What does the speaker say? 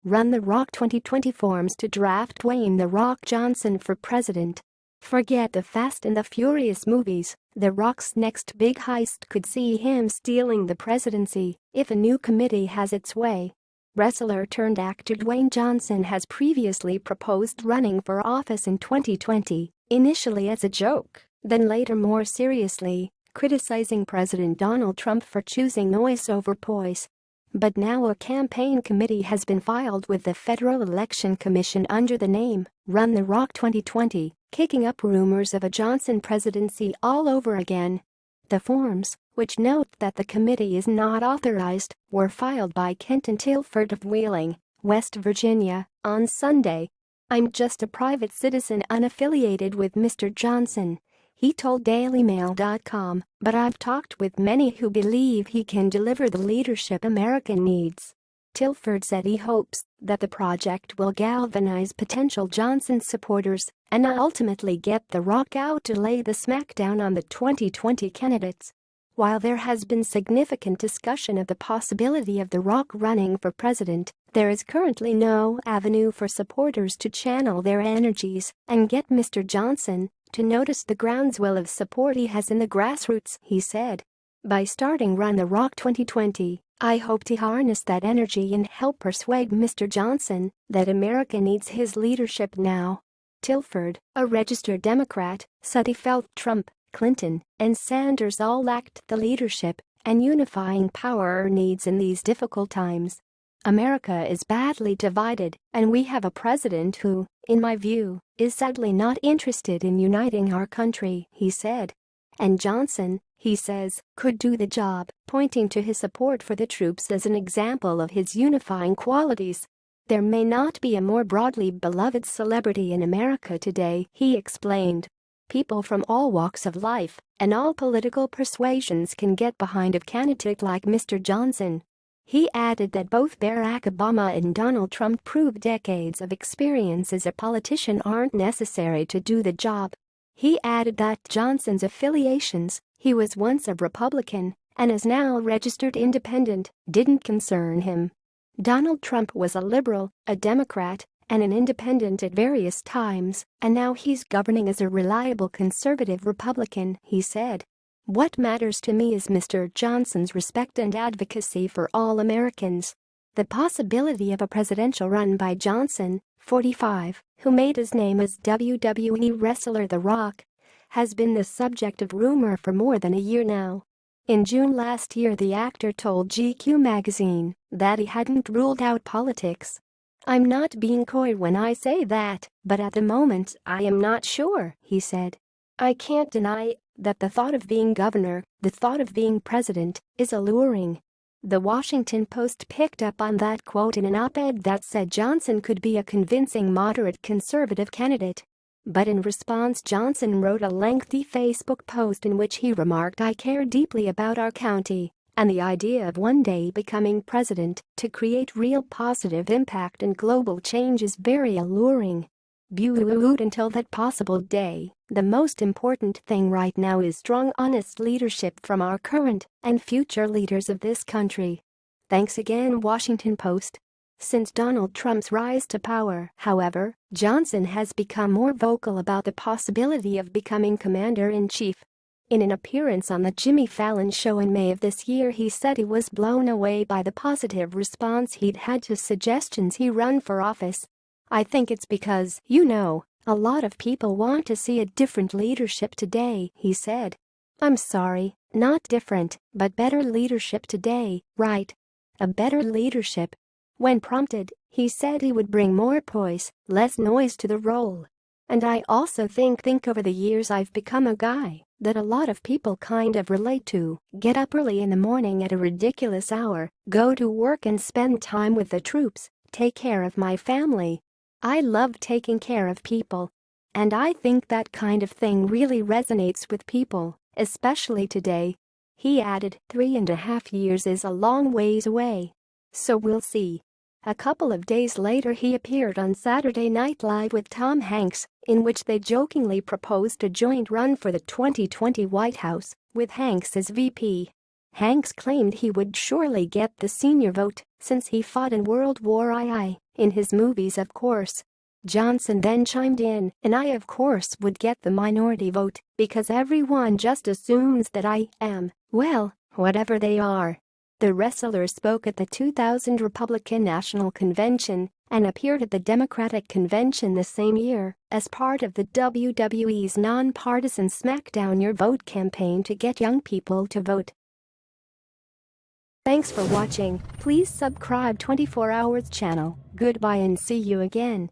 Run The Rock 2020 forms to draft Dwayne "The Rock" Johnson for president. Forget the Fast and the Furious movies, The Rock's next big heist could see him stealing the presidency if a new committee has its way. Wrestler-turned-actor Dwayne Johnson has previously proposed running for office in 2020, initially as a joke, then later more seriously, criticizing President Donald Trump for choosing noise over poise. But now a campaign committee has been filed with the Federal Election Commission under the name Run The Rock 2020, kicking up rumors of a Johnson presidency all over again. The forms, which note that the committee is not authorized, were filed by Kenton Tilford of Wheeling, West Virginia, on Sunday. "I'm just a private citizen unaffiliated with Mr. Johnson," he told DailyMail.com, "but I've talked with many who believe he can deliver the leadership America needs." Tilford said he hopes that the project will galvanize potential Johnson supporters and ultimately get The Rock out to lay the smackdown on the 2020 candidates. While there has been significant discussion of the possibility of The Rock running for president, there is currently no avenue for supporters to channel their energies and get Mr. Johnson to notice the groundswell of support he has in the grassroots, he said. "By starting Run The Rock 2020, I hope to harness that energy and help persuade Mr. Johnson that America needs his leadership now." Tilford, a registered Democrat, said he felt Trump, Clinton, and Sanders all lacked the leadership and unifying power needs in these difficult times. "America is badly divided, and we have a president who, in my view, is sadly not interested in uniting our country," he said. And Johnson, he says, could do the job, pointing to his support for the troops as an example of his unifying qualities. "There may not be a more broadly beloved celebrity in America today," he explained. "People from all walks of life and all political persuasions can get behind a candidate like Mr. Johnson." He added that both Barack Obama and Donald Trump proved decades of experience as a politician aren't necessary to do the job. He added that Johnson's affiliations, he was once a Republican and is now registered independent, didn't concern him. Donald Trump was a liberal, a Democrat, and an independent at various times, and now he's governing as a reliable conservative Republican, he said. "What matters to me is Mr. Johnson's respect and advocacy for all Americans." The possibility of a presidential run by Johnson, 45, who made his name as WWE wrestler The Rock, has been the subject of rumor for more than a year now. In June last year, the actor told GQ magazine that he hadn't ruled out politics. "I'm not being coy when I say that, but at the moment I am not sure," he said. "I can't deny that the thought of being governor, the thought of being president, is alluring." The Washington Post picked up on that quote in an op-ed that said Johnson could be a convincing moderate conservative candidate. But in response, Johnson wrote a lengthy Facebook post in which he remarked, "I care deeply about our county, and the idea of one day becoming president to create real positive impact and global change is very alluring. But until that possible day, the most important thing right now is strong, honest leadership from our current and future leaders of this country." Thanks again, Washington Post. Since Donald Trump's rise to power, however, Johnson has become more vocal about the possibility of becoming commander-in-chief. In an appearance on The Jimmy Fallon Show in May of this year, he said he was blown away by the positive response he'd had to suggestions he run for office. "I think it's because, a lot of people want to see a different leadership today," he said. "I'm sorry, not different, but better leadership today, right? A better leadership." When prompted, he said he would bring more poise, less noise to the role. "And I also think over the years I've become a guy that a lot of people kind of relate to, get up early in the morning at a ridiculous hour, go to work and spend time with the troops, take care of my family. I love taking care of people. And I think that kind of thing really resonates with people, especially today." He added, 3.5 years is a long ways away. So we'll see. A couple of days later, he appeared on Saturday Night Live with Tom Hanks, in which they jokingly proposed a joint run for the 2020 White House, with Hanks as VP. Hanks claimed he would surely get the senior vote since he fought in World War II, in his movies of course. Johnson then chimed in, and I of course would get the minority vote because everyone just assumes that I am, well, whatever they are. The wrestler spoke at the 2000 Republican National Convention and appeared at the Democratic Convention the same year as part of the WWE's nonpartisan SmackDown Your Vote campaign to get young people to vote. Thanks for watching. Please subscribe 24 Hours channel. Goodbye and see you again.